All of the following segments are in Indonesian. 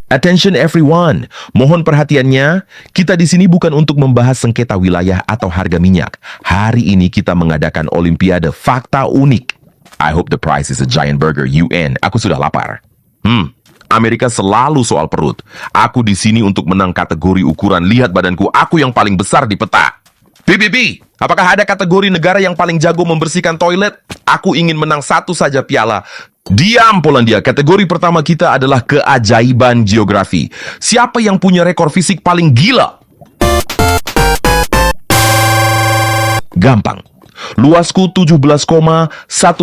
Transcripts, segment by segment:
Attention everyone, mohon perhatiannya. Kita di sini bukan untuk membahas sengketa wilayah atau harga minyak. Hari ini kita mengadakan Olimpiade Fakta Unik. I hope the prize is a giant burger, UN. Aku sudah lapar. Amerika selalu soal perut. Aku di sini untuk menang kategori ukuran lihat badanku. Aku yang paling besar di peta. BBB, apakah ada kategori negara yang paling jago membersihkan toilet? Aku ingin menang satu saja piala. Diam, Polandia. Kategori pertama kita adalah keajaiban geografi. Siapa yang punya rekor fisik paling gila? Gampang. Luasku 17,1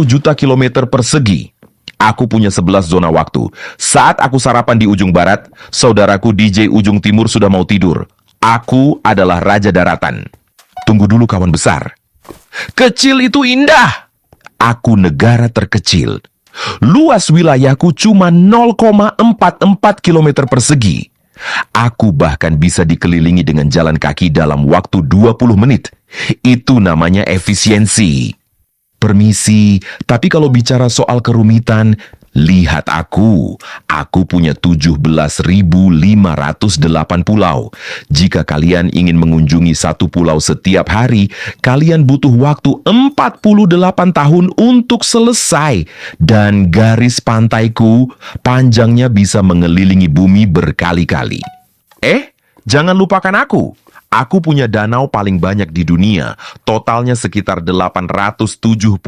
juta kilometer persegi. Aku punya 11 zona waktu. Saat aku sarapan di ujung barat, saudaraku DJ ujung timur sudah mau tidur. Aku adalah raja daratan. Tunggu dulu kawan besar. Kecil itu indah. Aku negara terkecil. Luas wilayahku cuma 0,44 km persegi. Aku bahkan bisa dikelilingi dengan jalan kaki dalam waktu 20 menit. Itu namanya efisiensi. Permisi, tapi kalau bicara soal kerumitan, lihat aku. Aku punya 17.508 pulau. Jika kalian ingin mengunjungi satu pulau setiap hari, kalian butuh waktu 48 tahun untuk selesai. Dan garis pantaiku, panjangnya bisa mengelilingi bumi berkali-kali. Jangan lupakan aku. Aku punya danau paling banyak di dunia, totalnya sekitar 879.000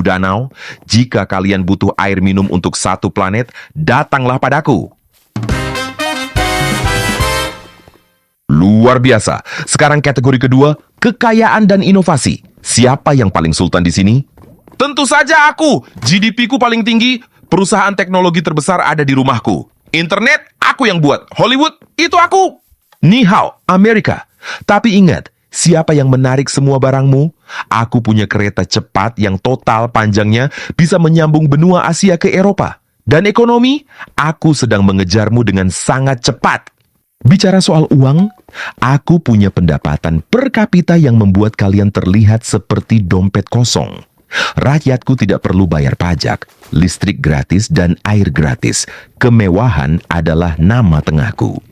danau. Jika kalian butuh air minum untuk satu planet, datanglah padaku. Luar biasa. Sekarang kategori kedua, kekayaan dan inovasi. Siapa yang paling sultan di sini? Tentu saja aku. GDP-ku paling tinggi, perusahaan teknologi terbesar ada di rumahku. Internet, aku yang buat. Hollywood, itu aku. Ni hao, Amerika. Tapi ingat, siapa yang menarik semua barangmu? Aku punya kereta cepat yang total panjangnya bisa menyambung benua Asia ke Eropa. Dan ekonomi, aku sedang mengejarmu dengan sangat cepat. Bicara soal uang, aku punya pendapatan per kapita yang membuat kalian terlihat seperti dompet kosong. Rakyatku tidak perlu bayar pajak, listrik gratis dan air gratis. Kemewahan adalah nama tengahku.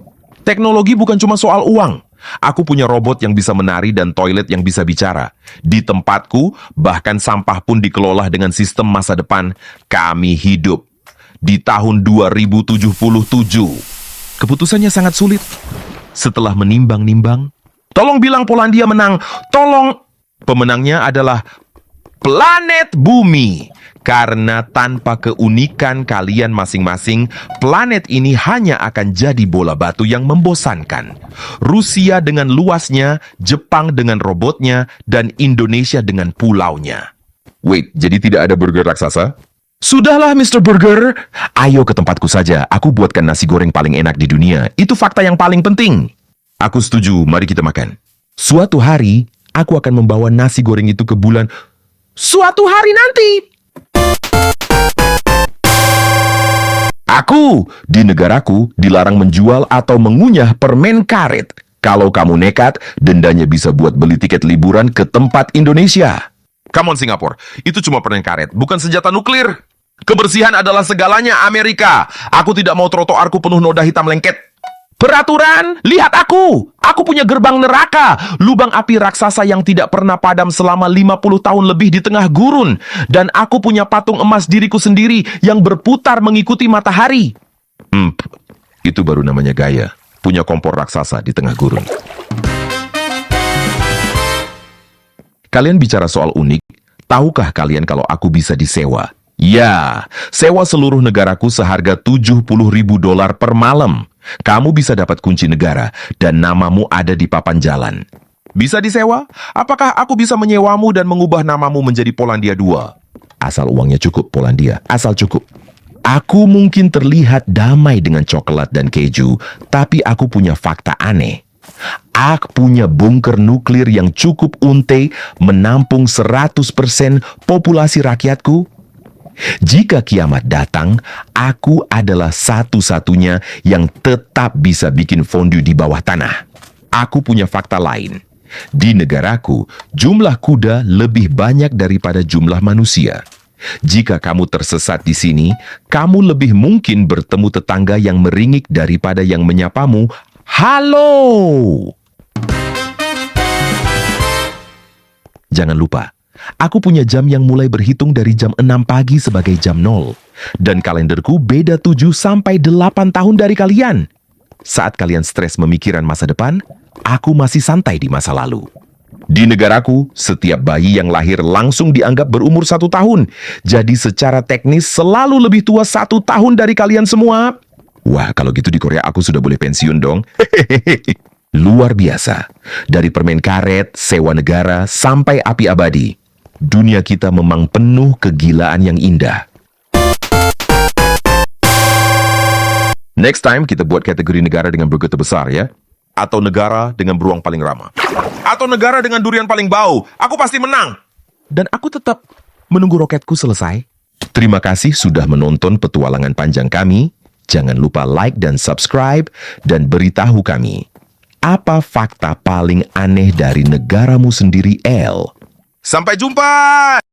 Teknologi bukan cuma soal uang. Aku punya robot yang bisa menari dan toilet yang bisa bicara. Di tempatku, bahkan sampah pun dikelola dengan sistem masa depan. Kami hidup di tahun 2077. Keputusannya sangat sulit. Setelah menimbang-nimbang, tolong bilang Polandia menang. Tolong. Pemenangnya adalah planet Bumi. Karena tanpa keunikan kalian masing-masing, planet ini hanya akan jadi bola batu yang membosankan. Rusia dengan luasnya, Jepang dengan robotnya, dan Indonesia dengan pulaunya. Wait, jadi tidak ada burger raksasa? Sudahlah, Mr. Burger. Ayo ke tempatku saja. Aku buatkan nasi goreng paling enak di dunia. Itu fakta yang paling penting. Aku setuju, mari kita makan. Suatu hari, aku akan membawa nasi goreng itu ke bulan. Suatu hari nanti. Aku, di negaraku, dilarang menjual atau mengunyah permen karet. Kalau kamu nekat, dendanya bisa buat beli tiket liburan ke tempat Indonesia. Come on Singapore, itu cuma permen karet, bukan senjata nuklir. Kebersihan adalah segalanya, Amerika. Aku tidak mau trotoarku penuh noda hitam lengket. Peraturan, lihat aku. Aku punya gerbang neraka, lubang api raksasa yang tidak pernah padam selama 50 tahun lebih di tengah gurun. Dan aku punya patung emas diriku sendiri yang berputar mengikuti matahari. Itu baru namanya gaya. Punya kompor raksasa di tengah gurun. Kalian bicara soal unik, tahukah kalian kalau aku bisa disewa? Ya, sewa seluruh negaraku seharga $70.000 per malam. Kamu bisa dapat kunci negara dan namamu ada di papan jalan. Bisa disewa? Apakah aku bisa menyewamu dan mengubah namamu menjadi Polandia 2? Asal uangnya cukup, Polandia. Asal cukup. Aku mungkin terlihat damai dengan coklat dan keju, tapi aku punya fakta aneh. Aku punya bunker nuklir yang cukup unte menampung 100% populasi rakyatku. Jika kiamat datang, aku adalah satu-satunya yang tetap bisa bikin fondue di bawah tanah. Aku punya fakta lain. Di negaraku, jumlah kuda lebih banyak daripada jumlah manusia. Jika kamu tersesat di sini, kamu lebih mungkin bertemu tetangga yang meringik daripada yang menyapamu, "Halo!" Jangan lupa, aku punya jam yang mulai berhitung dari jam 6 pagi sebagai jam 0. Dan kalenderku beda 7 sampai 8 tahun dari kalian. Saat kalian stres memikirkan masa depan, aku masih santai di masa lalu. Di negaraku, setiap bayi yang lahir langsung dianggap berumur 1 tahun. Jadi secara teknis selalu lebih tua 1 tahun dari kalian semua. Wah, kalau gitu di Korea aku sudah boleh pensiun dong. Luar biasa. Dari permen karet, sewa negara, sampai api abadi. Dunia kita memang penuh kegilaan yang indah. Next time kita buat kategori negara dengan burger terbesar ya. Atau negara dengan beruang paling ramah. Atau negara dengan durian paling bau. Aku pasti menang. Dan aku tetap menunggu roketku selesai. Terima kasih sudah menonton petualangan panjang kami. Jangan lupa like dan subscribe. Dan beritahu kami, apa fakta paling aneh dari negaramu sendiri, El? Sampai jumpa!